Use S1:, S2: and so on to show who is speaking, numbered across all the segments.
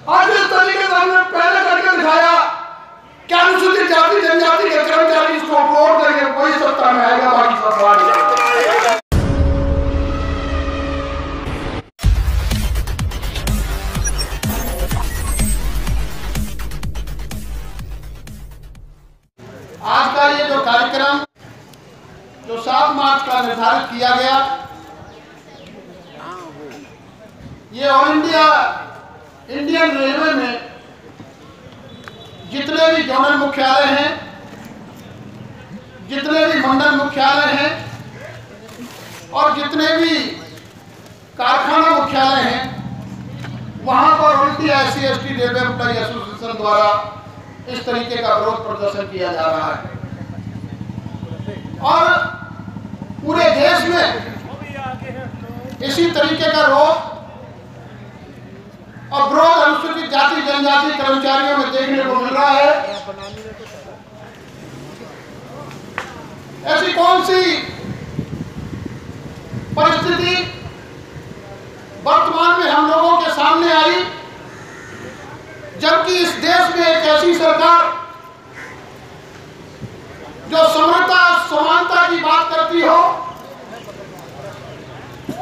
S1: आज इस तरीके से हमने पहले करके दिखाया कि अनुसूचित जाति जनजाति के कर्मचारी इसको वोट देंगे, कोई सत्ता में आएगा, बाकी सब बाहर जाएगा। आज का ये जो कार्यक्रम जो 7 मार्च का निर्धारित किया गया, ये ऑल इंडिया इंडियन रेलवे में जितने भी जोनल मुख्यालय हैं, जितने भी मंडल मुख्यालय हैं और जितने भी कारखाना मुख्यालय हैं, वहां पर all India SC/ST railway employee association द्वारा इस तरीके का विरोध प्रदर्शन किया जा रहा है। और पूरे देश में इसी तरीके का रोष और विरोध अनुसूचित जाति जनजाति कर्मचारियों में देखने को मिल रहा है। ऐसी कौन सी परिस्थिति वर्तमान में हम लोगों के सामने आई, जबकि इस देश में एक ऐसी सरकार जो समता समानता की बात करती हो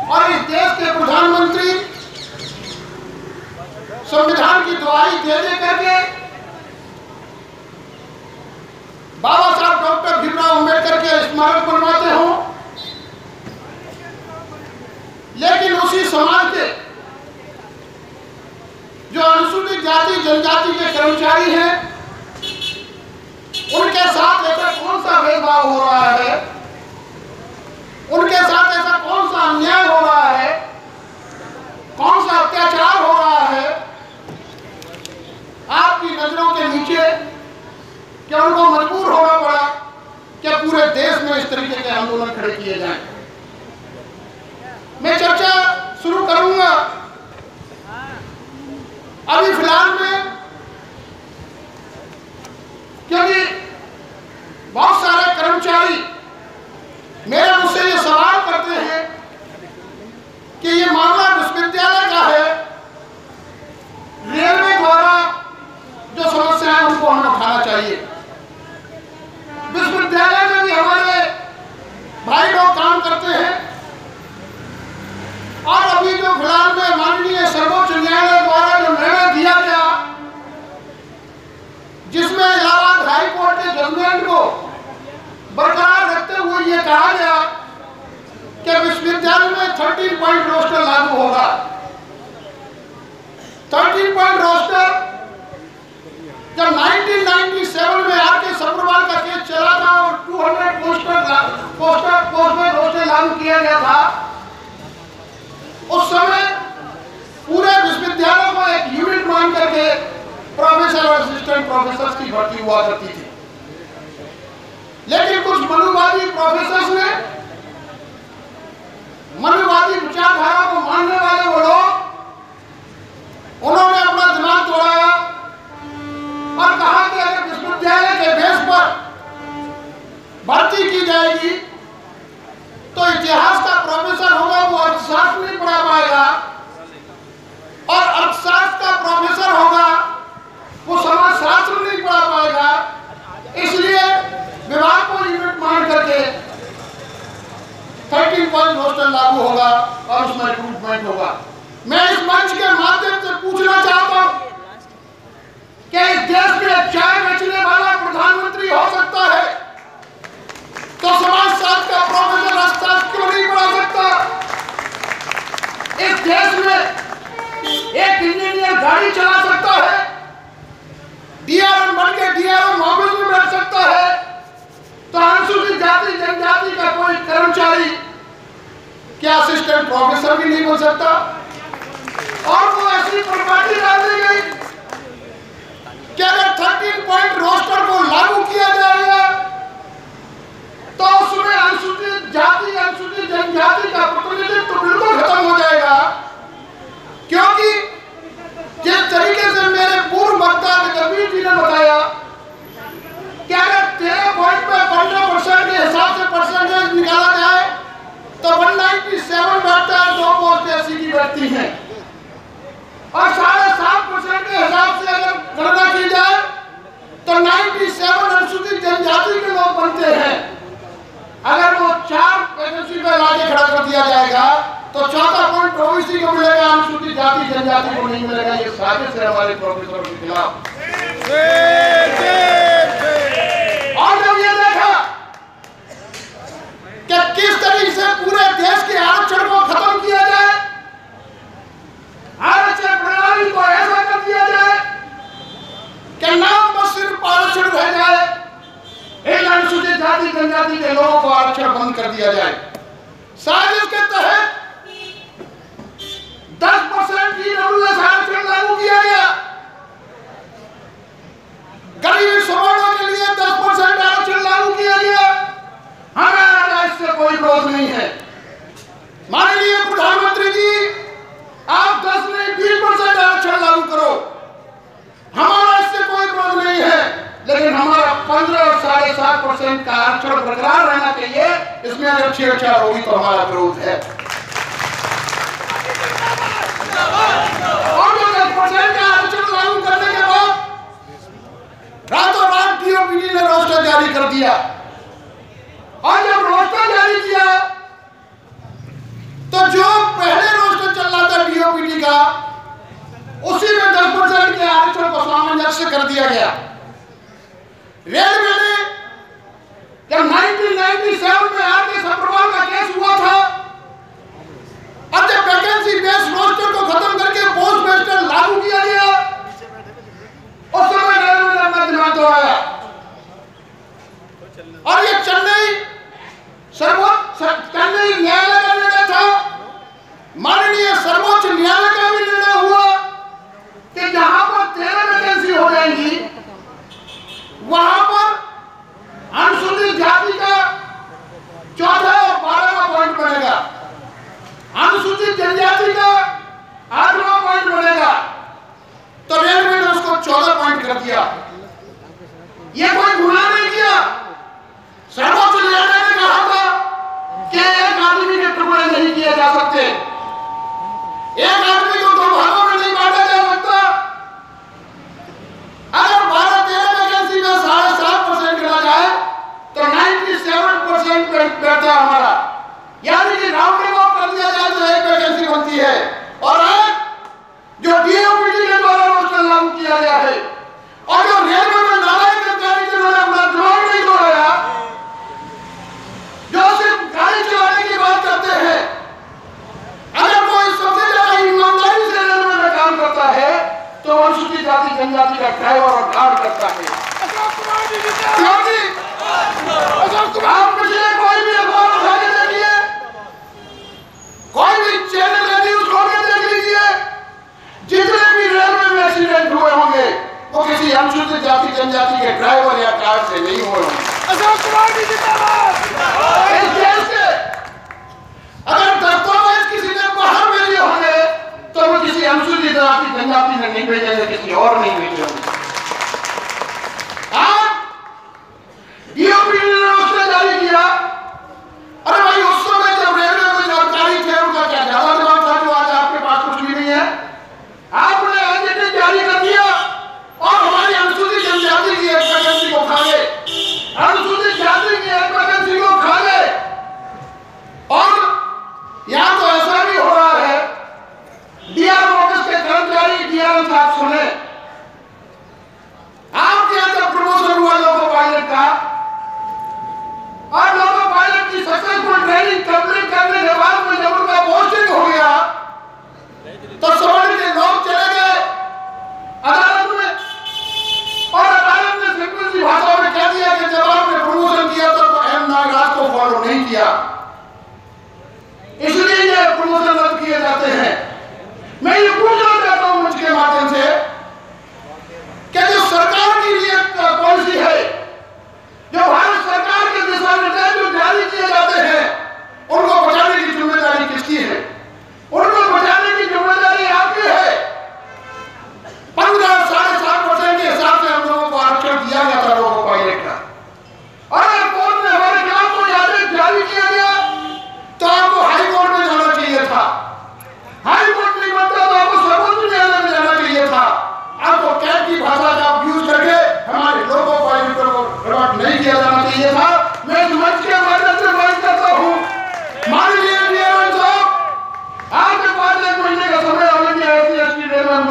S1: और इस देश के प्रधानमंत्री संविधान की दुहाई दे करके बाबा साहब डॉक्टर भीमराव अंबेडकर के स्मारक बनवाते हो, लेकिन उसी समाज के जो अनुसूचित जाति जनजाति के कर्मचारी हैं, उनके साथ ऐसा कौन सा भेदभाव हो रहा है, उनके साथ ऐसा कौन सा अन्याय हो रहा है, कौन सा अत्याचार हो रहा है आपकी नजरों के नीचे, क्या उनको मजबूर होना पड़ा कि पूरे देश में इस तरीके के आंदोलन खड़े किए जाएं। मैं चर्चा शुरू करूंगा। अभी फिलहाल में, क्योंकि बहुत सारे कर्मचारी मेरे मुझसे ये सवाल करते हैं कि ये मामला विश्वविद्यालय का है, रेलवे द्वारा जो समस्याएं उनको हमें उठाना चाहिए। विश्वविद्यालय में भी हमारे भाई लोग काम करते हैं और अभी जो फिलहाल में माननीय सर्वोच्च न्यायालय द्वारा जो निर्णय दिया गया, जिसमें इलाहाबाद हाई कोर्ट के जजमेंट को बरकरार रखते हुए ये कहा गया कि विश्वविद्यालय में 13 पॉइंट रोस्टर लागू होगा। 13 पॉइंट रोस्टर जब 1997 में आके सब्रवाल का केस चला था और 200 पोस्ट में रोस्टर लागू किया गया था, उस समय पूरे विश्वविद्यालय को एक यूनिट मान करके प्रोफेसर और असिस्टेंट प्रोफेसर की भर्ती हुआ करती थी। लेकिन कुछ मनुवादी प्रोफेसर्स ने, मनुवादी विचारधारा को मानने वाले वो लोग, उन्होंने अपना दिमाग तोड़ाया और कहा कि अगर विश्वविद्यालय के बेस पर भर्ती की जाएगी तो इतिहास का प्रोफेसर होगा वो अर्थशास्त्र नहीं पढ़ा पाएगा, और अर्थशास्त्र का प्रोफेसर होगा वो समाजशास्त्र नहीं पढ़ा पाएगा। इसलिए विभाग को यूनिट मान करके 13 पॉइंट रोस्टर लागू होगा और उसमें रिक्रूटमेंट होगा। मैं इस मंच के माध्यम से पूछना चाहता हूं कि इस देश में चाय बेचने वाला प्रधानमंत्री हो सकता है तो समाजशास्त्र का प्रोफेसर अर्थशास्त्र क्यों नहीं पढ़ा सकता? इस देश में एक इंजीनियर गाड़ी चला सकता है, DRM बन के DRM ऑफिस में बैठ सकता है, तो अनुसूचित जाति जनजाति का कोई कर्मचारी क्या असिस्टेंट प्रोफेसर भी नहीं बन सकता? और वो ऐसी प्रॉपर्टी डाल दी गई कि अगर 13 पॉइंट रोस्टर को लागू किया जाएगा तो उसमें अनुसूचित जाति अनुसूचित जनजाति का प्रतिनिधित्व बिल्कुल खत्म हो जाएगा। क्योंकि जिस तरीके से मेरे पूर्व वक्ता जगबीर जी ने बताया कि अगर 13 पॉइंट में 15% के हिसाब से परसेंटेज निकाला जाए तो 197 बैठता है, 2 पोस्ट ऐसी की बैठती हैं और 7.5 मिलेगा। ये साजिश है हमारे प्रोफेसरों के खिलाफ। और जब ये देखा कि किस तरीके से पूरे देश के आरक्षण को खत्म किया जाए, आरक्षण प्रणाली को ऐसा कर दिया जाए कि नाम पर सिर्फ आरक्षण रह जाए, इन अनुसूचित जाति जनजाति के लोगों को आरक्षण बंद कर दिया जाए। साजिश के तहत 10% ईडब्ल्यूएस आरक्षण लागू किया गया। गरीब सवर्णों के लिए 10% आरक्षण लागू किया गया। हमारा इससे कोई विरोध नहीं है। माननीय प्रधानमंत्री जी, आप 10 नहीं 20% आरक्षण लागू करो, हमारा इससे कोई विरोध नहीं है। लेकिन हमारा 15 और 7.5% का आरक्षण बरकरार रहना चाहिए। इसमें अगर छेड़छाड़ होगी तो हमारा विरोध है। और जो 10% का आरक्षण लागू करने के बाद रातों रात डीओपीटी ने रोस्टर जारी कर दिया। और जब रोस्टर जारी किया तो जो पहले रोस्टर चल रहा था डीओपीटी का, उसी में 10% के आरक्षण को सामंजस्य कर दिया गया। रेलवे ने जब 1997 में आरके सब्रवाल का केस हुआ था, और जब वैकेंसी बेस्ड रोस्टर को खत्म करके पोस्ट मास्टर लागू किया गया, उस समय रेलवे ने अपना दिमाग दौड़ाया और ये चेन्नई न्यायालय का निर्णय था। माननीय सर्वोच्च न्यायालय का भी निर्णय हुआ कि जहां पर 13 वैकेंसी हो जाएंगी, वहां पर अनुसूचित जाति का 14 और 12वां पॉइंट बनेगा, अनुसूचित जनजाति का 8वां पॉइंट बनेगा। तो रेलवे ने उसको 14 पॉइंट कर दिया। ये कोई गुनाह नहीं किया। सर्वोच्च न्यायालय ने कहा था कि एक आदमी के टुकड़े नहीं किए जा सकते, एक आदमी को 2 भागों में नहीं बांटा जा सकता। अगर 12-13 वैकेंसी में 7.5% गिना जाए तो 97% बैठता हमारा, यानी कि राउंडिंग ऑफ कर दिया जाए तो एक वैकेंसी बनती है। और आज जो डीओपीटी के द्वारा रोस्टर लागू किया गया है, और जो रेलवे में नालायक अधिकारी जिन्होंने अपना दिमाग नहीं दौड़ाया, जो सिर्फ गाड़ी चलाने की बात करते हैं, अगर कोई सबसे ज्यादा ईमानदारी से रेलवे में काम करता है तो अनुसूचित जाति जनजाति का ड्राइवर और गार्ड करता है। क्योंकि आप पिछले कोई भी अखबार उठा के देखिए, कोई भी चैनल न्यूज खोल के देख लीजिए, जितने भी रेलवे में एक्सीडेंट हुए होंगे वो किसी अनुसूचित जाति जनजाति के ड्राइवर या गार्ड से नहीं हुए होंगे। इस देश के अगर दस्तावेज किसी ने बाहर भेजे होंगे तो वो किसी अनुसूचित जाति जनजाति ने नहीं भेजे, किसी और नहीं भेजे होंगे। आज डीओपीटी ने रोस्टर जारी किया। अरे भाई, उस समय जब रेलवे में जो अधिकारी थे उनका क्या ज्यादा दिमाग था जो आज आपके पास कुछ भी नहीं है? आपने एजेंट जारी कर दिया और हमारी अनुसूचित जनजाति की एक वैकेंसी को खा गए, अनुसूचित जाति की एक वैकेंसी को खा गए। और यहां तो ऐसा भी हो रहा है, डीआरएम ऑफिस के कर्मचारी डीआरएम साहब सुने, आपके यहाँ जब प्रमोशन हुआ लोको पायलट का, और लोको पायलट की सक्सेसफुल ट्रेनिंग कंप्लीट करने के बाद में जब उनका पोस्टिंग हो गया तो सवर्ण के लोग चले गए अदालत में, और अदालत ने सिंपल सी भाषा में कह दिया कि जब आपने प्रमोशन किया तो एम नागराज को फॉलो नहीं किया, इसलिए ये प्रमोशन रद्द किए जाते हैं। मैं ये पूछना चाहता हूं मंच के माध्यम से कि जो सरकार की ये पॉलिसी है, जो भारत सरकार के दिशा निर्देश जो जारी किए जाते हैं, उनको बचाने की जिम्मेदारी किसकी है? उनको बचाने की जिम्मेदारी आपकी है। 15 7.5% के हिसाब से हम लोगों को आरक्षण दिया गया था लोगों पायलट का, और अगर कोर्ट में हमारे खिलाफ कोई आदेश जारी किया गया तो आपको हाई कोर्ट में जाना चाहिए था। हाई कोर्ट नहीं बनता तो आपको सर्वोच्च न्यायालय में जाना चाहिए था। आपको कैद की भाषा का यूज करके हमारे लोगों पायलटों को रिवॉर्ड नहीं किया जाना चाहिए था। मैं इस मंच के माध्यम से बात करता हूँ, माननीय डीआरएम साहब, आपके पास 1 महीने का समय होने की ऐसी रेलवे में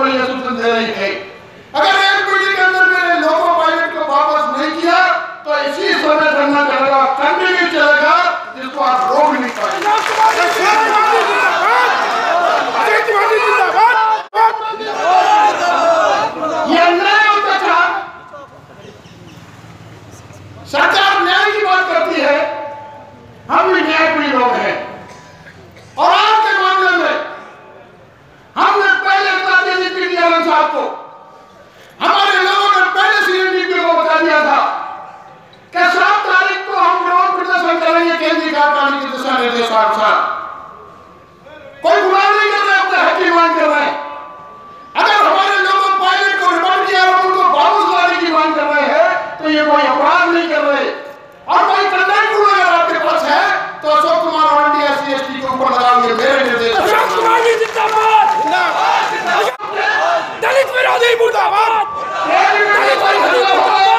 S1: सरकार न्याय की बात करती है, हम भी न्यायप्रिय लोग हैं। और आज के मामले में हमने पहले बता दिया DRM साहब को, हमारे लोगों ने पहले CNDP को बता दिया था कि 7 तारीख को हम लोग प्रदर्शन करेंगे केंद्रीय कार्यकारिणी के दिशा निर्देशानुसार। कोई गुनाह नहीं कर रहे, अपने हक की मांग कर रहे हैं। अगर हमारे लोगों पायलट को रिमांड किया और उनको वापस लाने की मांग कर रहे हैं तो ये कोई अपराध नहीं कर रहे। और कोई कंटेंट रूल अगर आपके पास है तो अशोक कुमार और इंडिया CST के ऊपर लगाओगे मेरे निर्देश।
S2: अशोक कुमार जी जिंदाबाद, दलित विरोधी मुर्दाबाद, दलित विरोधी मुर्दाबाद।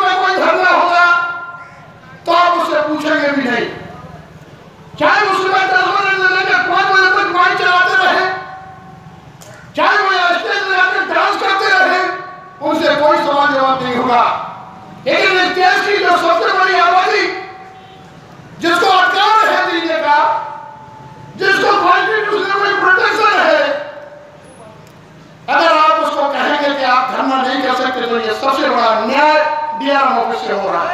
S1: में कोई धरना होगा तो आप उससे पूछेंगे भी नहीं, चाहे वो सुबह 10 बजे से लेकर 5 बजे तक माइक चलाते रहे, चाहे वो स्टेज में आकर डांस करते रहे, उनसे कोई सवाल जवाब नहीं होगा। लेकिन इस देश की जो सबसे बड़ी आबादी जिसको अधिकार है जीने का, जिसको कॉन्स्टिट्यूशन में प्रोटेक्शन है, अगर आप उसको कहेंगे कि आप धरना नहीं कर सकते तो ये सबसे बड़ा न्याय DRM ऑफिस से हो रहा है।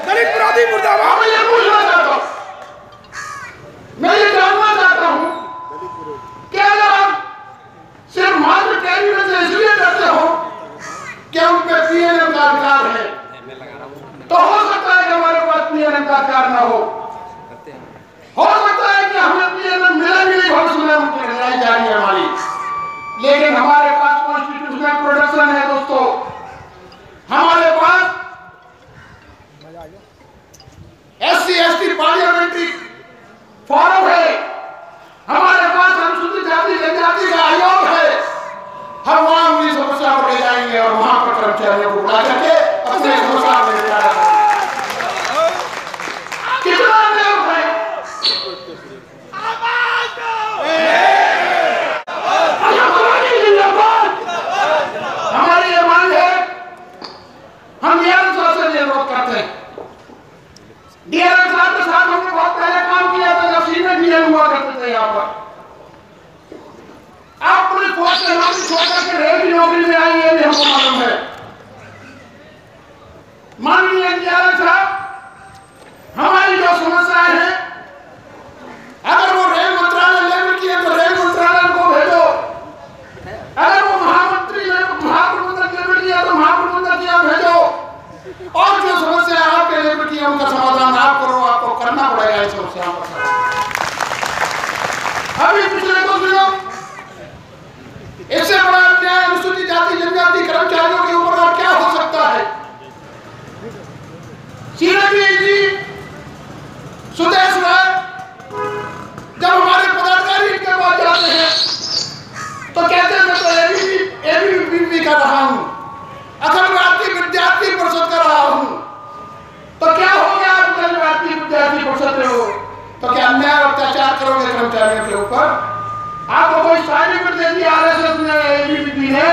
S2: दलित विरोधी मुर्दाबाद।
S1: मैं ये पूछना चाहता हूं, मैं ये जानना चाहता हूं कि अगर आप सिर्फ मात्र कैबिनेट से इसलिए डरते हो कि उन पे PNM का अधिकार है, तो हो सकता है कि हमारे पास PNM का अधिकार ना हो सकता है कि हमें PNM मिला भी नहीं, भविष्य में उनकी लड़ाई जारी है हमारी, लेकिन हमारे पास कॉन्स्टिट्यूशनल प्रोटेक्शन है दोस्तों। हमारे पास SC/ST पार्लियामेंट्री फोरम है, हमारे पास अनुसूचित जाति जनजाति का आयोग है। हम वहां उनकी समस्या को ले जाएंगे और वहां पर कर्मचारियों को बुला करके अपने समस्या को ले जाएंगे। कितना अन्याय है। हमारी ये मांग है, हम DRM साहब से अनुरोध करते हैं। DRM साहब के साथ हमने बहुत पहले काम किया था जब सीनियर DRM हुआ करते थे। यहाँ पर आप पुलिस फोर्स से नौकरी छोड़कर के रेल की नौकरी में आए, ये भी हमको मालूम है। माननीय DRM साहब, हमारी जो समस्याएं हैं, अगर वो रेल मंत्रालय लेवल की है तो रेल मंत्रालय को भेजो, अगर वो महाप्रबंधक लेवल की है तो महाप्रबंधक यहाँ भेजो, और जो समस्या आपके लेवल की है उनका समाधान आप करो। आपको करना पड़ेगा इस समस्याओं का। अभी पिछले 2 दिनों इससे बड़ा अन्याय अनुसूचित जाति जनजाति कर्मचारियों के ऊपर और क्या हो सकता है। CNDP सुदेश राय जब हमारे पदाधिकारी इनके पास जाते हैं तो कहते हैं मैं तो ABVP कर रहा हूं, अखिल भारतीय विद्यार्थी परिषद कर रहा हूं। तो क्या हो गया, आप अखिल भारतीय विद्यार्थी परिषद हो तो क्या अन्याय और अत्याचार करोगे कर्मचारियों के ऊपर? आपको कोई सर्टिफिकेट दे दिया RSS ने, ABVP ने,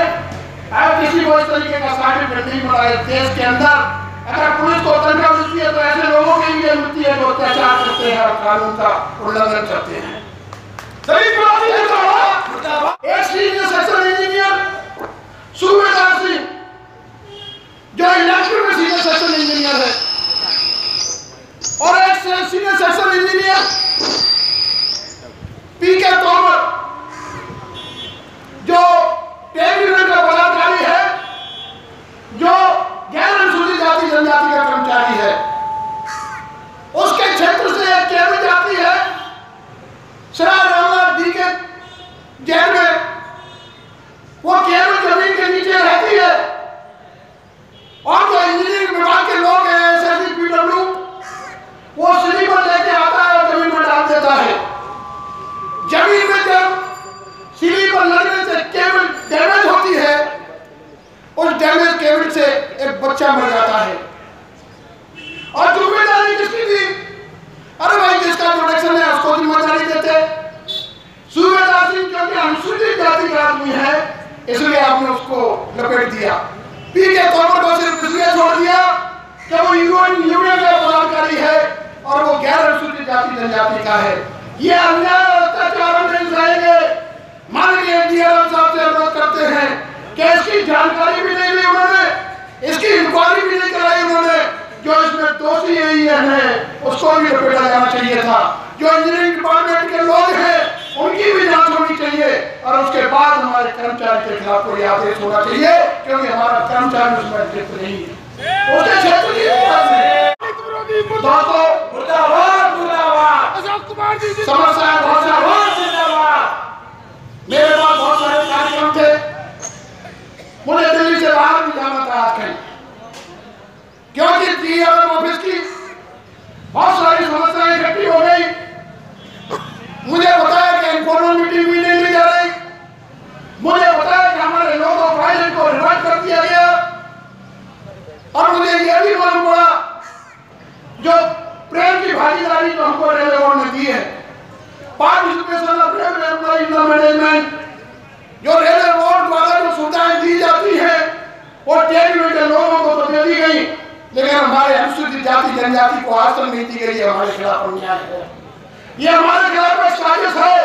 S1: आप किसी को इस तरीके का सर्टिफिकेट नहीं मिला है देश के अंदर। अगर पुलिस को तनख्वाह मिलती है तो ऐसे लोगों के लिए मिलती है जो अत्याचार करते हैं और कानून का उल्लंघन करते हैं। एक सीनियर सेक्शन इंजीनियर सूबेदार सिंह जो इलेक्ट्रिक में सीनियर सेक्शन इंजीनियर है, और एक senior section engineer PK Tomar जो कैबिनेट का पदाधिकारी है, जो गैर अनुसूचित जाति जनजाति का कर्मचारी है, उसके क्षेत्र से एक केवल जाति है DK जेल में, वो केवल जमीन के नीचे रहती है। और जो इंजीनियरिंग विभाग के लोग हैं SSC PW, वो स्लीपर लेके आता है और जमीन में डाल देता है। जमीन में जब स्लीपर लगने से केबल डैमेज होती है, उस डैमेज केबल से एक बच्चा मर जाता है। और जिम्मेदारी किसकी थी? अरे भाई जिसका प्रोटेक्शन है उसको जिम्मेदारी देते। सूबेदार सिंह क्योंकि अनुसूचित जाति का आदमी है इसलिए आपने उसको लपेट दिया। PK तोमर को सिर्फ इसलिए छोड़ दिया कि वो यूनियन का पदाधिकारी है और वो गैर अनुसूचित जाति जनजाति का है। ये अन्याय और अत्याचार हम नहीं सहेंगे। माननीय DRM साहब से अनुरोध करते हैं कि इसकी जानकारी भी नहीं ली उन्होंने, दोषी यही है उसको भी लपेटा जाना चाहिए था। जो इंजीनियरिंग डिपार्टमेंट के लोग हैं उनकी भी जांच होनी चाहिए और उसके बाद हमारे कर्मचारी के खिलाफ कोई आदेश होना चाहिए, क्योंकि हमारा कर्मचारी उसमें लिप्त नहीं है, उसके क्षेत्र की समस्या बहुत सारी। मेरे पास बहुत सारे कार्यक्रम थे, मुझे दिल्ली से बाहर भी जाना था आज कहीं, क्योंकि डीआरएम ऑफिस की बहुत सारी समस्याएं इकट्ठी हो गई। मुझे बताया कि इन्फॉर्मल मीटिंग भी नहीं ली जा रही, मुझे बताया कि हमारे लोगों पायलट को रिवर्ट कर दिया गया, और मुझे यह भी मालूम पड़ा जो प्रेम की भागीदारी जो हमको रेलवे बोर्ड ने दी है, participation of railway employ in the management, जो रेलवे बोर्ड द्वारा जो सुविधाएं दी जाती है वो टेरिटरी के लोगों को तो दे दी गई, लेकिन हमारे अनुसूचित जाति जनजाति को आज तक नहीं दी गई है। हमारे खिलाफ अन्याय है, ये हमारे खिलाफ एक साजिश है,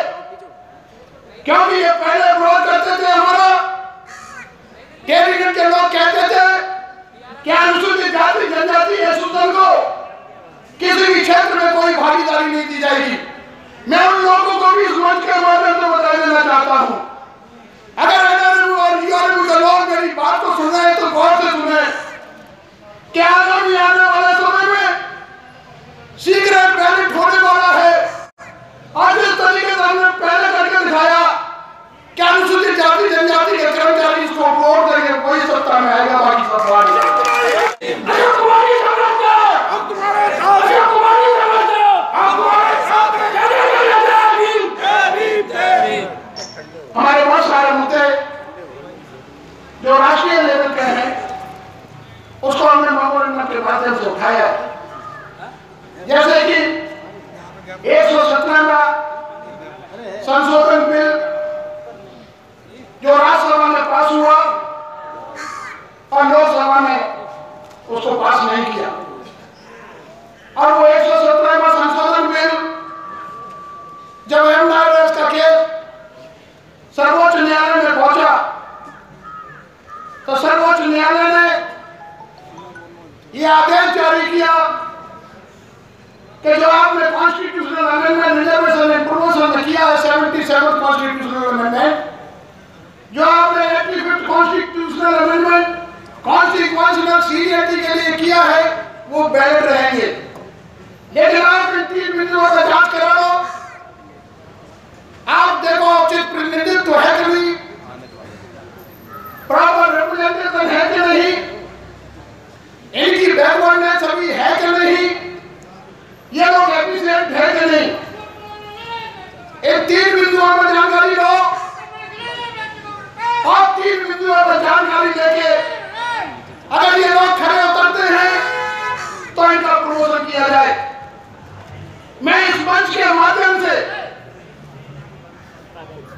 S1: क्योंकि ये पहले विरोध करते थे हमारा, कैबिनेट के लोग कहते थे कि अनुसूचित जाति जनजाति एसोसिएशन को किसी भी क्षेत्र में कोई भागीदारी नहीं दी जाएगी। मैं उन लोगों को भी इस मंच के माध्यम से बता देना चाहता हूं, अगर एनआरएम और यूआरएम के लोग मेरी बात को सुन रहे हैं तो गौर से सुने कि आगामी आने वाले समय में सीक्रेट बैलेट होने वाला है, और जिस तरीके से हमने पहले करके दिखाया कि अनुसूचित जाति जनजाति के कर्मचारी इसको वोट देंगे, वही सत्ता में आएगा, बाकी सब बात हमारे बहुत सारे मुद्दे जो राष्ट्रीय लेवल के हैं उसको हमने मेमोरेंडम के माध्यम से उठाया, जैसे कि 117 का संशोधन बिल जो राज्यसभा में पास हुआ और लोकसभा ने उसको पास नहीं किया, और वो 117 का संशोधन बिल जब एमआरएस का केस सर्वोच्च न्यायालय में पहुंचा तो सर्वोच्च न्यायालय ने यह आदेश जारी किया कि जो आपने constitutional amendment reservation and promotion में किया है, 77th कॉन्स्टिट्यूशनल अमेंडमेंट, जो आपने 85th constitutional amendment constitutional seniority के लिए किया है, वो वैलिड रहेंगे, लेकिन आप इन 3 बिंदुओं पर जांच करा लो। आप देखो उचित प्रतिनिधित्व है कि नहीं, प्रॉपर रिप्रेजेंटेशन है कि नहीं, इनकी बैकवर्डनेस अभी है कि नहीं, ये लोग एफिशिएंट है कि नहीं, इन 3 बिंदुओं पर जानकारी लो, और 3 बिंदुओं पर जानकारी लेके अगर ये लोग खड़े उतरते हैं तो इनका प्रमोशन किया जाए। मैं इस मंच के माध्यम से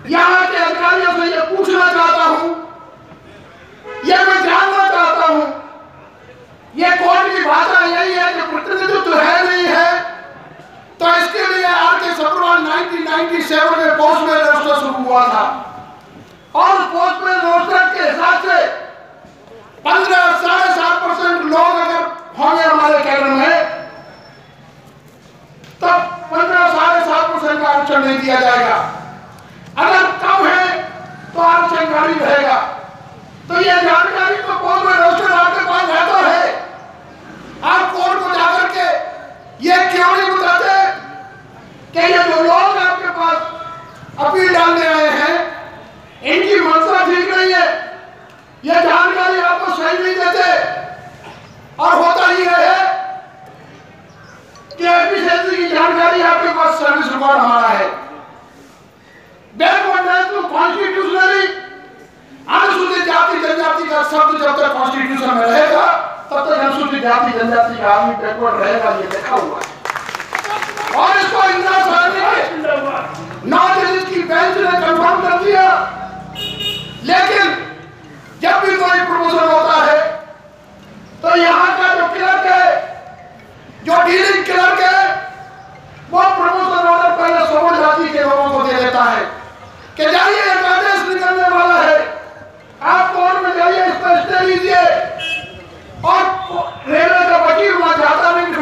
S1: यहाँ के अधिकारियों से ये पूछना चाहता हूँ, ये मैं जानना चाहता हूँ, ये कोर्ट की भाषा यही है कि प्रतिनिधित्व है नहीं है, तो इसके लिए आर.के. सब्रवाल 1997 में पोस्टमैन रोस्टर शुरू हुआ था, और उस पोस्टमैन रोस्टर के हिसाब से 15.7% लोग अगर होंगे हमारे कैडर में तो 15.7% का आरक्षण नहीं दिया जाएगा, अगर कम है तो आरक्षण जारी रहेगा। तो ये जानकारी तो पोस्टमैन रोस्टर आपके पास रहता है, आप कोर्ट को जाकर के ये क्यों नहीं बताते कि ये जो लोग आपके पास अपील डालने आए हैं इनकी मंशा ठीक नहीं है, ये जानकारी आपको सही नहीं देते, और होता ही है कि एफिशिएंसी की जानकारी आपके पास सर्विस रिकॉर्ड हमारा है, बैकवर्डनेस टू कॉन्स्टिट्यूशनली अनुसूचित जाति जनजाति का शब्द जब तक कॉन्स्टिट्यूशन में रहेगा तब तक अनुसूचित जाति जनजाति का आदमी बैकवर्ड रहेगा, ये देखा हुआ है। और इसको इंदिरा साहब ने की बेंच ने कंफर्म कर दिया, लेकिन जब भी कोई प्रमोशन होता है तो यहाँ का जो क्लर्क है, जो डीलिंग क्लर्क है, वो प्रमोशन ऑर्डर पहले समझ जाति के लोगों को दे देता है कि जाइए एक आदेश निकलने वाला है, आप कोर्ट में जाइए, इस पर स्टे लीजिए, और रेलवे का वकील वहां जाता नहीं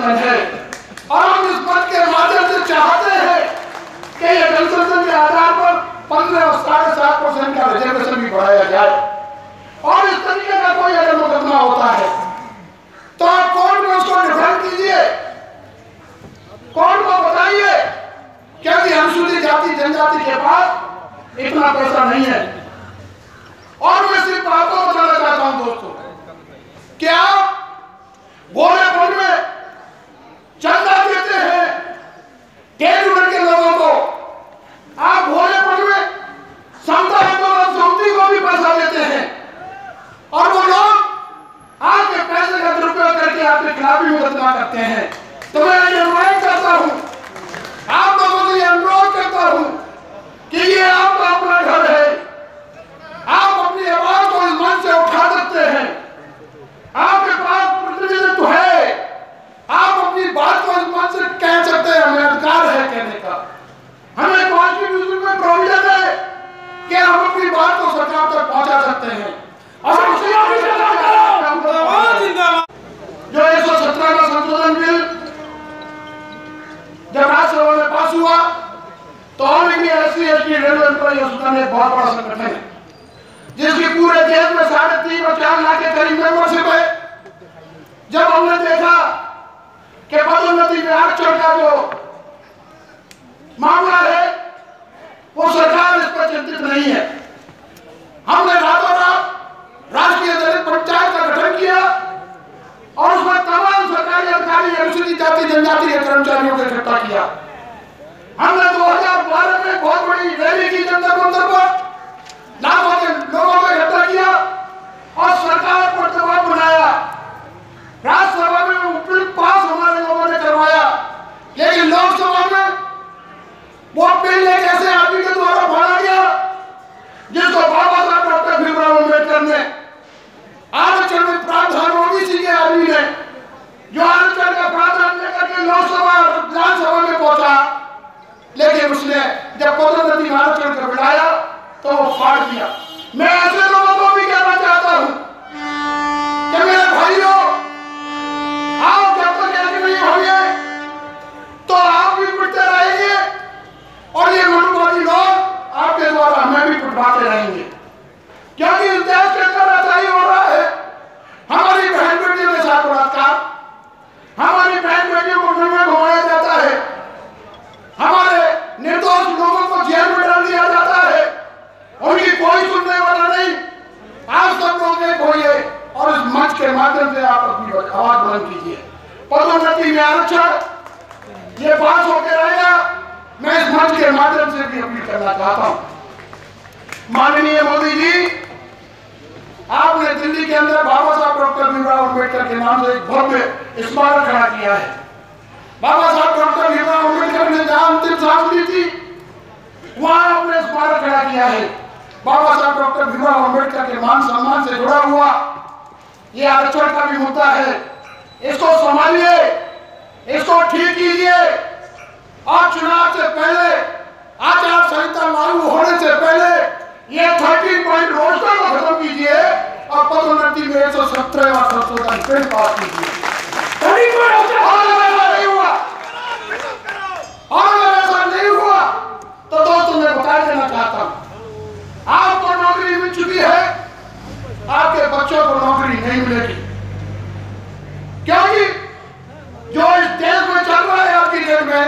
S1: जनशोषण है और हम इस पद के माध्यम से चाहते हैं कि ये जनशोषण के आधार पर 15 और 7.5% का रिजर्वेशन भी बढ़ाया जाए। और इस तरीके का कोई अगर मुकदमा होता है तो आप कोर्ट में उसको डिफेंड कीजिए, कोर्ट को बताइए, क्योंकि अनुसूचित जाति जनजाति के पास इतना पैसा नहीं है। और मैं सिर्फ आपको बताना चाहता हूं दोस्तों, क्या भोलेपन में चंदा देते हैं तेज उम्र के लोगों को, आप भोलेपन में समता आंदोलन समिति को भी पैसा देते हैं और वो लोग आपके पैसे का दुरुपयोग करके आपके खिलाफ भी मुकदमा करते हैं। तो मैं ये अनुरोध करता हूं, आप लोगों से ये अनुरोध करता हूं कि ये आपका अपना घर है, आप अपनी आवाज को इस मंच से उठा सकते हैं, आपके पास प्रतिनिधित्व है, आप अपनी बात को इस मंच से कह सकते हैं, हमें अधिकार है कहने का। हमें कॉन्स्टिट्यूशन में प्रोविजन है कि हम अपनी बात को सरकार तक पहुंचा सकते हैं। और जो 117 का संशोधन बिल जब राज्यसभा में पास हुआ तो all India SC/ST railway employee association एक बहुत बड़ा संगठन है जिसकी पूरे देश में 3.5 और 4 लाख के करीब मेंबरशिप है। जब हमने देखा कि पदोन्नति में आरक्षण का जो मामला है वो सरकार इस पर चिंतित नहीं है, हमने रातों रात राष्ट्रीय दलित पंचायत का गठन किया और उसमें तमाम सरकारी अधिकारी अनुसूचित जाति जनजाति के कर्मचारियों को इकट्ठा किया। हमने 2012 में बहुत बड़ी रैली की जंतर मंतर पर, लाखों के लोगों को इकट्ठा किया और सरकार पर दबाव बनाया। राज्यसभा में बिल पास हमारे लोगों ने करवाया, लेकिन लोकसभा में वो बिल एक ऐसे आदमी के द्वारा फाड़ा गया जिसको बाबा साहब डॉक्टर भीमराव अम्बेडकर ने आरक्षण में प्रावधान ओबीसी के आदमी ने जो आरक्षण का प्रावधान लेकर के लोकसभा और विधानसभा में पहुंचा, लेकिन उसने जब पदोन्नति आरक्षण का बिठाया तो वो फाड़ दिया। मैं ऐसे लोगों को भी कहना चाहता हूं कि मेरे भाइयों, आप जब तक ऐसे नहीं होंगे तो आप भी पिटते रहेंगे और ये मनुवादी लोग आपके द्वारा हमें भी पिटवाते रहेंगे, क्योंकि इस देश के अंदर ऐसा ही हो रहा है। हमारी बहन बेटियों के साथ बलात्कार, हमारी बहन बेटियों को घर में घुमाया जाता है, हमारे निर्दोष लोगों को जेल में डाल दिया जाता है, उनकी कोई सुनने वाला नहीं। आप सब लोग एक होइए और इस मंच के माध्यम से आप अपनी आवाज बुलंद कीजिए। पदोन्नति में आरक्षण ये पास होकर रहेगा, मैं इस मंच के माध्यम से भी अपील करना चाहता हूं। माननीय मोदी जी, आपने दिल्ली के अंदर बाबा साहब डॉक्टर भीमराव अम्बेडकर के नाम से एक भव्य स्मारक खड़ा किया है। बाबा साहब डॉक्टर भीमराव अम्बेडकर ने जहां अंतिम सांस ली थी वहां आपने स्मारक खड़ा किया है। बाबा साहब डॉक्टर भीमराव अम्बेडकर के मान सम्मान से जुड़ा हुआ ये आरक्षण का भी मुद्दा है, इसको संभालिए, इसको ठीक कीजिए और चुनाव से पहले, आचार संहिता लागू होने से पहले ये 13 पॉइंट रोस्टर को खत्म कीजिए और पदोन्नति में 117 और संशोधन बिल पास कीजिए। और अगर ऐसा नहीं हुआ तो दोस्तों मैं बता देना चाहता हूं, आपको नौकरी मिल चुकी है, आपके बच्चों को नौकरी नहीं मिलेगी, क्योंकि जो इस देश में चल रहा है आज की डेट में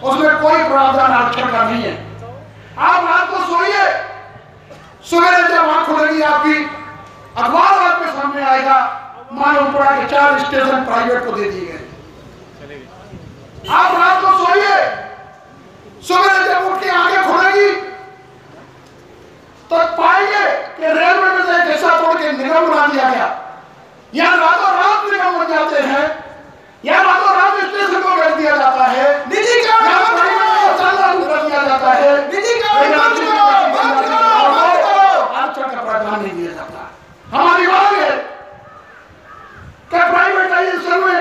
S1: उसमें कोई प्रावधान आरक्षण का नहीं है। आप रात को सोइए, सवेरे जब आंख खुलेगी आपकी, अखबार आपके सामने आएगा, मालूम पड़ा कि 4 स्टेशन प्राइवेट को दे दिए गए। आप रात को सोइए, सवेरे जब उठ के आंखें खुलेगी तो पाएंगे कि रेलवे में से एक हिस्सा तोड़ के निगम बना दिया गया। या रातों रात निगम बन जाते हैं, या रातों रात स्टेशन को भेज दिया जाता है, निजी दिया जाता है, आरक्षण का प्रावधान नहीं दिया जाता। हमारी मांग है कि प्राइवेटाइजेशन में,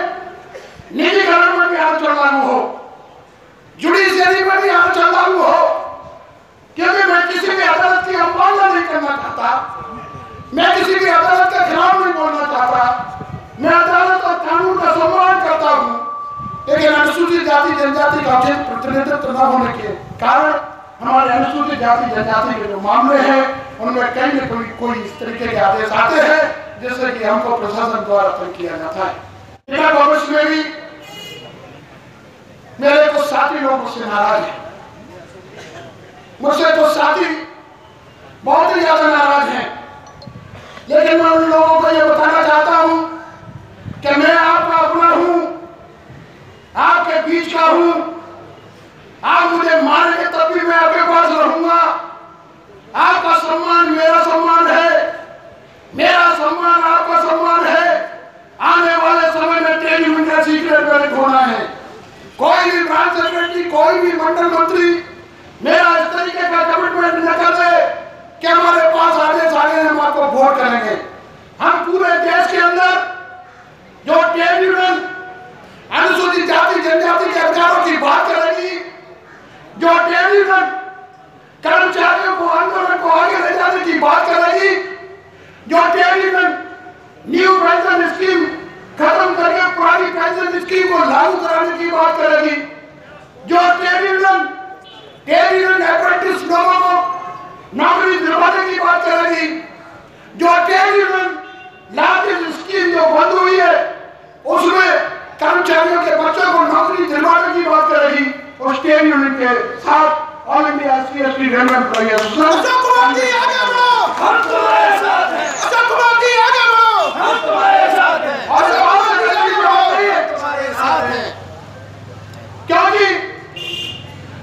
S1: निजीकरण में भी आरक्षण लागू हो, जुडिशियरी में भी आरक्षण लागू हो, क्योंकि मैं किसी भी अदालत की अवमानना नहीं करना चाहता, मैं किसी भी अदालत के खिलाफ नहीं बोलना चाहता, मैं अदालत और कानून का सम्मान करता हूं, लेकिन अनुसूचित जाति जनजाति का उचित प्रतिनिधित्व न होने के कारण हमारे अनुसूचित जाति जनजाति के जो मामले हैं उनमें कहीं न कोई इस तरीके के आदेश आते हैं जिससे कि हमको प्रशासन द्वारा तय किया जाता है। भविष्य में भी मेरे कुछ साथी लोग मुझसे नाराज हैं, मुझसे कुछ साथी बहुत ही ज्यादा नाराज हैं, लेकिन मैं उन लोगों को यह बताना चाहता हूं कि मैं आपका अपना हूं, आपके बीच का हूं। आप मुझे मारेंगे तब भी मैं आपके पास रहूंगा। आपका सम्मान मेरा सम्मान है, मेरा सम्मान आपका सम्मान है। आने वाले समय में ट्रेड यूनियन का सीक्रेट बैलेट होना है। कोई भी ब्रांच सेक्रेटरी, कोई भी मंडल मंत्री मेरा इस तरीके का कमिटमेंट न कर दे कि हमारे पास आदेश आ गए हम आपको वोट करेंगे। हम पूरे देश के अंदर जो ट्रेड यूनियन अनुसूचित जाति जनजाति के अधिकारों की बात करेगी, जो ट्रेड यूनियन कर्मचारियों को आंदोलन को आगे ले जाने की बात करेगी, जो trade union new pension scheme खत्म करके पुरानी पेंशन स्कीम को लागू कराने की बात करेगी, जो ट्रेड यूनियन अप्रेंटिस लोगों को नौकरी दिलवाने की बात करेगी, जो ट्रेड यूनियन लार्जेस्ट स्कीम जो बंद हुई है उसमें कर्मचारियों के बच्चों को नौकरी दिलवाने की बात करेगी, उस ट्रेड यूनियन के साथ all India SC ST railway employee association
S2: Ashok Kumar ji आगे बढ़ो,
S3: हम तुम्हारे साथ हैं।
S2: अशोक कुमार जी आगे बढ़ो,
S3: हम तुम्हारे साथ हैं।
S1: और
S3: तुम्हारे साथ हैं,
S1: क्योंकि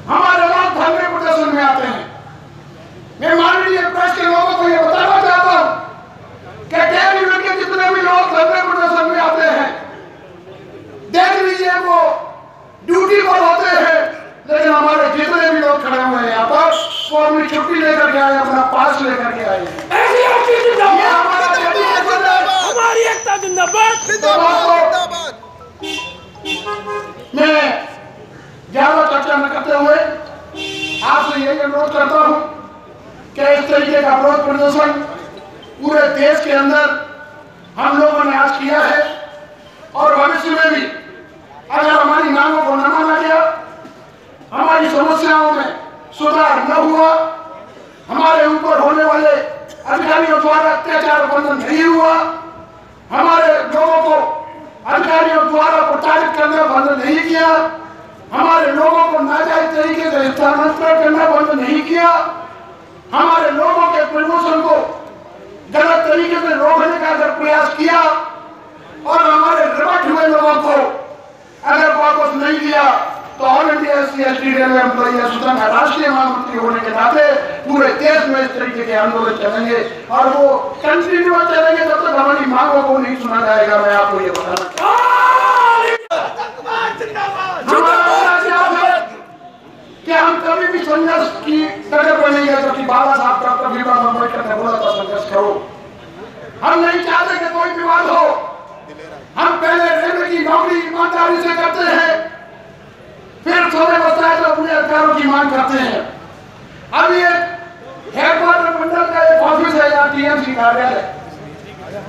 S1: हमारे लोग धरने प्रदर्शन में आते हैं। मैं माननीय प्रेस के लोगों को यह बताना चाहता हूं कि ट्रेड यूनियन के जितने भी लोग धरने प्रदर्शन में आते हैं, देख लीजिए वो ड्यूटी पर होते हैं, लेकिन हमारे जितने भी लोग खड़े हुए हैं यहाँ पर वो अपनी छुट्टी लेकर के आए, अपना पास लेकर के आए हैं। ये हमारा
S2: हमारी एकता जिंदाबाद।
S1: मैं ज्यादा चर्चा न करते हुए आपसे यही अनुरोध करता हूं कि इस तरीके का विरोध प्रदर्शन पूरे देश के अंदर हम लोगों ने आज किया है और भविष्य में भी अगर हमारी मांगों को न माना गया, हमारी समस्याओं में सुधार न हुआ, हमारे ऊपर होने वाले अधिकारियों द्वारा अत्याचार बंद नहीं हुआ, हमारे लोगों को अधिकारियों द्वारा प्रताड़ित करना बंद नहीं किया, हमारे लोगों को नाजायज तरीके से स्थानांतरण करना बंद नहीं किया, हमारे लोगों के प्रमोशन को गलत तरीके से रोकने का अगर प्रयास किया और हमारे रिवर्ट हुए लोगों को अगर वापस नहीं किया, तो all India SC ST railway employee association का राष्ट्रीय महामंत्री होने के नाते पूरे देश में इस तरीके के आंदोलन चलेंगे और वो कंटिन्यू चलेंगे जब तक हमारी मांगों को नहीं सुना जाएगा। मैं आपको ये बताना कि हम कभी भी संघर्ष की तरफ पर नहीं गए, जबकि बाबा साहब डॉक्टर भीमराव अम्बेडकर ने बोला था संघर्ष करो। हम नहीं चाहते कि कोई विवाद हो। हम पहले रेलवे की नौकरी ईमानदारी से करते हैं, फिर समय बचता है तो अपने अधिकारों की मांग करते हैं। अभी एक हेडक्वार्टर मंडल का एक ऑफिस है यहाँ टीएमसी कार्यालय,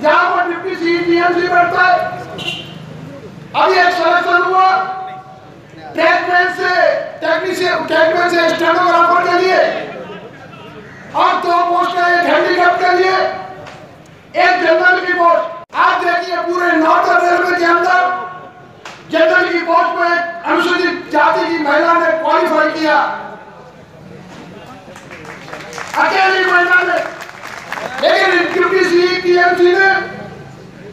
S1: जहाँ पर डिप्टी सी टीएमसी बैठता है। अभी एक सिलेक्शन हुआ ट्रैकमैन से स्टेनोग्राफर के लिए और 2 पोस्ट है, एक हैंडीकैप के लिए, एक जनरल की पोस्ट। आप देखिए पूरे नॉर्थन रेलवे के अंदर जनरल की पोस्ट में अनुसूचित जाति की महिला ने क्वालिफाई किया, अकेली महिला ने। लेकिन डिप्टी सी टीएमसी ने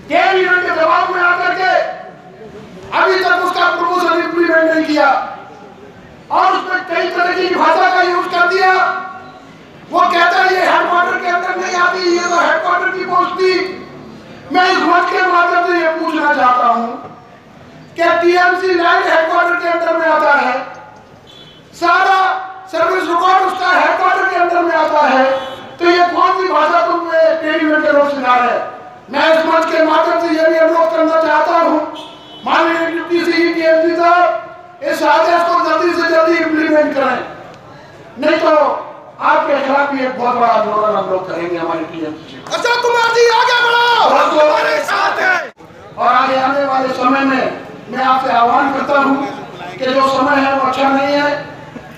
S1: ट्रेड यूनियन के दबाव में आकर के अभी तक उसका प्रमोशन इंप्लीमेंट नहीं किया और उसमें कई तरह की भाषा का यूज कर दिया। वो कहता है ये हेडक्वार्टर के अंदर नहीं आती, ये तो हेडक्वार्टर की पोस्ट थी। मैं इस मंच के माध्यम से ये पूछना चाहता हूं कि टीएमसी लाइन हेडक्वार्टर के अंदर में आता है, सारा सर्विस रिकॉर्ड उसका हेडक्वार्टर के अंदर में आता है, तो ये कौन सी भाषा तुम ट्रेड यूनियन के लोग सिखा रहे हैं? मैं इस मंच के माध्यम से ये भी अनुरोध करना चाहता हूं माननीय डिप्टी सी टीएमसी साहब, इस आदेश को जल्दी से जल्दी इंप्लीमेंट करें, नहीं तो आपके खिलाफ भी एक बहुत बड़ा आंदोलन हम लोग करेंगे हमारी टीएमसी।
S2: अशोक कुमार जी आगे बढ़ो, हमारे साथ हैं।
S1: और आगे आने वाले समय में मैं आपसे आह्वान करता हूँ कि जो समय है वो अच्छा नहीं है।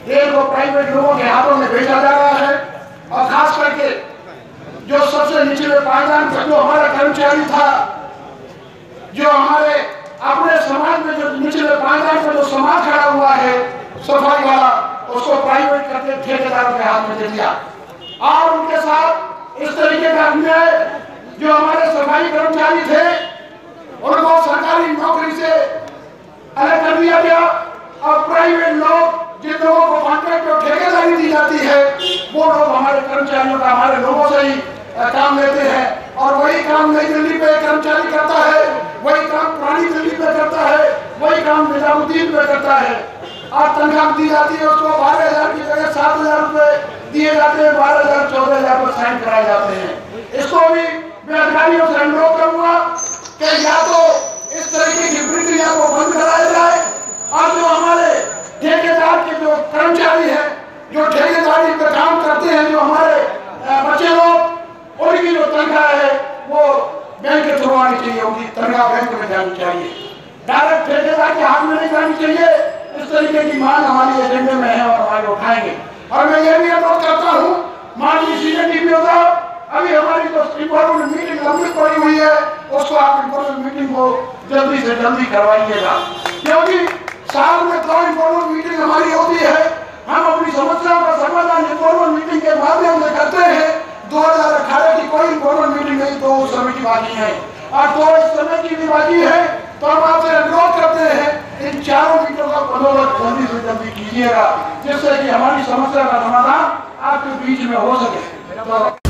S1: रेल को प्राइवेट लोगों के हाथों में भेजा जा रहा है और खास करके जो सबसे निचले पायदान का जो हमारा कर्मचारी था, जो हमारे अपने समाज में जो निचले पायदान का जो समाज खड़ा हुआ है सफाई वाला, उसको प्राइवेट करके ठेकेदारों के हाथ में दे दिया और उनके साथ इस तरीके का अन्याय, जो हमारे सफाई कर्मचारी थे उनको सरकारी नौकरी से अलग कर दिया गया और प्राइवेट लोग, जिन लोगों को कॉन्ट्रैक्ट और ठेकेदारी दी जाती है, वो लोग हमारे कर्मचारियों का, हमारे लोगों से ही काम लेते हैं और वही काम नई दिल्ली पे कर्मचारी करता है, वही काम पुरानी दिल्ली पे करता है, वही काम निजामुद्दीन पे करता है और तनख्वाह दी जाती है उसको 12,000 की जगह 7,000 रुपए दिए जाते हैं, 12,000 14,000 रुपए साइन कराए जाते हैं। इसको भी मैं अधिकारियों से अनुरोध करूंगा कि या तो इस तरीके की प्रक्रिया को बंद कराया जाए और जो हमारे ठेकेदार के जो कर्मचारी हैं, जो ठेकेदारी पे काम करते हैं, जो हमारे बच्चे लोग, उनकी जो तनख्वाह है वो बैंक के थ्रू आनी चाहिए, उनकी तनख्वाह बैंक में जानी चाहिए, डायरेक्ट ठेकेदार के हाथ में नहीं जानी चाहिए। इस तरीके की मांग हमारी एजेंडे में है और हमारे उठाएंगे। और मैं ये भी अनुरोध करता हूँ माननीय सीनियर डीपीओ साहब, अभी हमारी जो इम्पोर्टेंट मीटिंग लंबी पड़ी हुई है उसको आप इम्पोर्टेंट मीटिंग को जल्दी से जल्दी करवाइएगा, क्योंकि साल में 2 इम्पोर्टेंट मीटिंग हमारी होती है। हम अपनी समस्याओं का समाधान इम्पोर्टेंट मीटिंग के माध्यम से करते हैं। 2018 की कोई इम्पोर्टेंट मीटिंग नहीं, 2 उस समय की बाकी है और 2 इस समय की भी बाकी है। तो हम आपसे अनुरोध करते हैं इन 4 मीटिंगों का बंदोबस्त जल्दी से जल्दी कीजिएगा, जिससे कि हमारी समस्या का समाधान आपके बीच में हो सके। तो